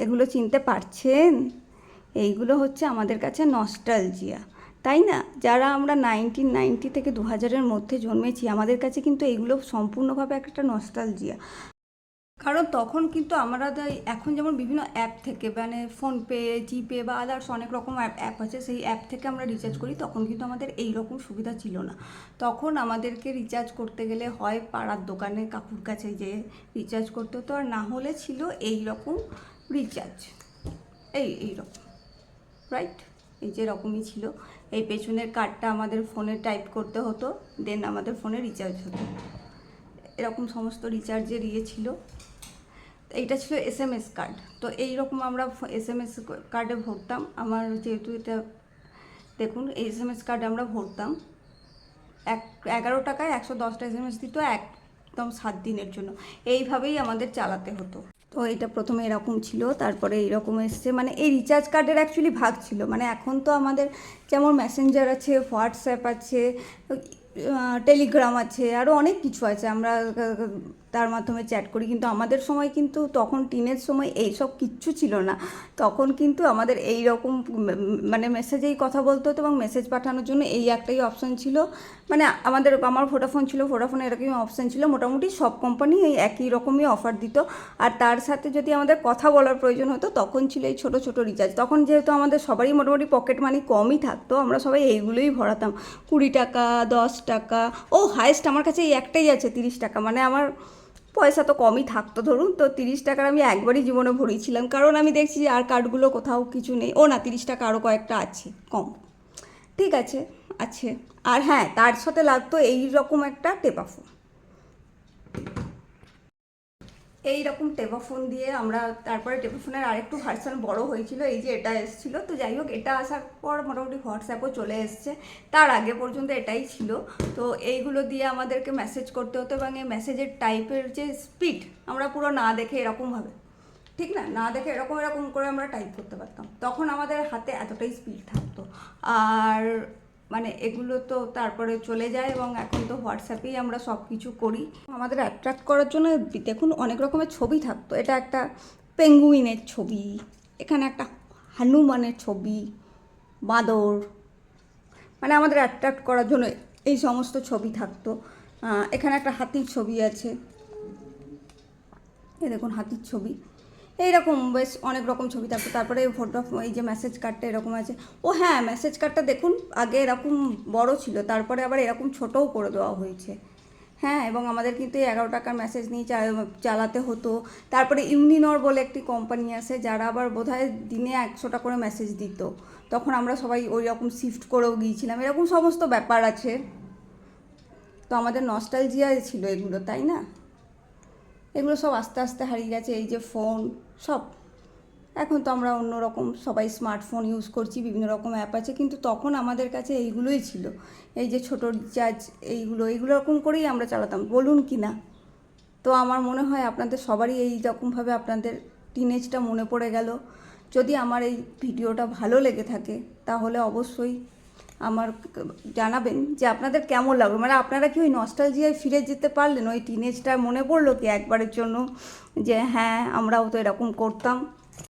এগুলো চিনতে পারছেন? এইগুলো হচ্ছে আমাদের কাছে নস্টালজিয়া, তাই না? যারা আমরা 1990 থেকে 2000-এর মধ্যে জন্মেছি, আমাদের কাছে কিন্তু এইগুলো সম্পূর্ণভাবে একটা নস্টালজিয়া। কারণ তখন কিন্তু আমরা এখন যেমন বিভিন্ন অ্যাপ থেকে, মানে ফোনপে, জিপে বা আদার্স অনেক রকম অ্যাপ আছে, সেই অ্যাপ থেকে আমরা রিচার্জ করি। তখন কিন্তু আমাদের এই রকম সুবিধা ছিল না। তখন আমাদেরকে রিচার্জ করতে গেলে হয় পাড়ার দোকানে কাকুর কাছে যেয়ে রিচার্জ করতে হতো, আর না হলে ছিল এই রকম রিচার্জ, এইরকম, রাইট? এই যে রকমই ছিল। এই পেছনের কার্ডটা আমাদের ফোনে টাইপ করতে হতো, দেন আমাদের ফোনে রিচার্জ হতো। এরকম সমস্ত রিচার্জের ছিল। এইটা ছিল SMS কার্ড। তো এইরকম আমরা SMS কার্ডে ভরতাম। আমার যেহেতু এটা দেখুন, SMS কার্ডে আমরা ভরতাম 11 টাকায় 110টা SMS দিত একদম 7 দিনের জন্য। এইভাবেই আমাদের চালাতে হতো। তো এটা প্রথমে এরকম ছিল, তারপরে এইরকম এসছে। মানে এই রিচার্জ কার্ডের অ্যাকচুয়ালি ভাগ ছিল। মানে এখন তো আমাদের যেমন মেসেঞ্জার আছে, হোয়াটসঅ্যাপ আছে, টেলিগ্রাম আছে, আরও অনেক কিছু আছে, আমরা তার মাধ্যমে চ্যাট করি। কিন্তু আমাদের সময় কিন্তু, তখন টিনের সময় এইসব কিচ্ছু ছিল না। তখন কিন্তু আমাদের এই রকম মানে মেসেজেই কথা বলতে হতো, এবং মেসেজ পাঠানোর জন্য এই একটাই অপশান ছিল। মানে আমার ভোডাফোন ছিল, ভোডাফোনে এরকমই অপশান ছিল। মোটামুটি সব কোম্পানি এই একই রকমই অফার দিত। আর তার সাথে যদি আমাদের কথা বলার প্রয়োজন হতো, তখন ছিল এই ছোটো ছোটো রিচার্জ। তখন যেহেতু আমাদের সবারই মোটামুটি পকেট মানি কমই থাকতো, আমরা সবাই এইগুলোই ভরাতাম। 20 টাকা, 10 টাকা, হায়েস্ট আমার কাছে এই একটাই আছে 30 টাকা। মানে আমার পয়সা তো কমই থাকতো ধরুন, তো 30 টাকার আমি একবারই জীবনে ভরিয়েছিলাম। কারণ আমি দেখছি যে আর কার্ডগুলো কোথাও কিছু নেই। না, 30 টাকা আরও কয়েকটা আছে কম, ঠিক আছে, আছে। আর হ্যাঁ, তার সাথে লাগতো এই রকম একটা টেপাফোন। এইরকম টেপাফোন দিয়ে আমরা, তারপরে টেপাফোনের আরেকটু ভার্সান বড় হয়েছিল, এই যে এটা এসেছিলো। তো যাই হোক, এটা আসার পর মোটামুটি হোয়াটসঅ্যাপও চলে এসছে। তার আগে পর্যন্ত এটাই ছিল। তো এইগুলো দিয়ে আমাদেরকে মেসেজ করতে হতো, এবং এই মেসেজের টাইপের যে স্পিড, আমরা পুরো না দেখে এরকমভাবে, ঠিক না, না দেখে এরকম এরকম করে আমরা টাইপ করতে পারতাম। তখন আমাদের হাতে এতটাই স্পিড থাকতো। আর মানে এগুলো তো তারপরে চলে যায়, এবং এখন তো হোয়াটসঅ্যাপেই আমরা সব কিছু করি। আমাদের অ্যাট্রাক্ট করার জন্য দেখুন অনেক রকমের ছবি থাকতো। এটা একটা পেঙ্গুইনের ছবি, এখানে একটা হনুমানের ছবি, বাঁদর, মানে আমাদের অ্যাট্রাক্ট করার জন্য এই সমস্ত ছবি থাকতো। এখানে একটা হাতির ছবি আছে, এই দেখুন হাতির ছবি। এইরকম বেশ অনেক রকম ছবি থাকতো। তারপরে এই যে মেসেজ কার্ডটা এরকম আছে। হ্যাঁ, মেসেজ কার্ডটা দেখুন আগে এরকম বড় ছিল, তারপরে আবার এরকম ছোটও করে দেওয়া হয়েছে। হ্যাঁ, এবং আমাদের কিন্তু এই 11 টাকার মেসেজ নিয়ে চালাতে হতো। তারপরে ইউনিনর বলে একটি কোম্পানি আছে, যারা আবার বোধহয় দিনে 100টা করে মেসেজ দিত। তখন আমরা সবাই ওই রকম শিফট করেও গিয়েছিলাম। এরকম সমস্ত ব্যাপার আছে। তো আমাদের নস্টালজিয়া ছিল এগুলো, তাই না? এগুলো সব আস্তে আস্তে হারিয়ে গেছে। এই যে ফোন, সব এখন তো আমরা অন্যরকম সবাই স্মার্টফোন ইউজ করছি, বিভিন্ন রকম অ্যাপ আছে। কিন্তু তখন আমাদের কাছে এইগুলোই ছিল, এই যে ছোটো রিচার্জ, এইগুলো রকম করেই আমরা চালাতাম, বলুন কি না? তো আমার মনে হয় আপনাদের সবারই এই রকমভাবে আপনাদের টিনেজটা মনে পড়ে গেল। যদি আমার এই ভিডিওটা ভালো লেগে থাকে, তাহলে অবশ্যই আমার জানাবেন যে আপনাদের কেমন লাগলো। মানে আপনারা কি ওই নস্টালজিয়ায় ফিরে যেতে পারলেন? ওই টিনেজটা মনে পড়লো কি একবারের জন্য, যে হ্যাঁ আমরাও তো এরকম করতাম?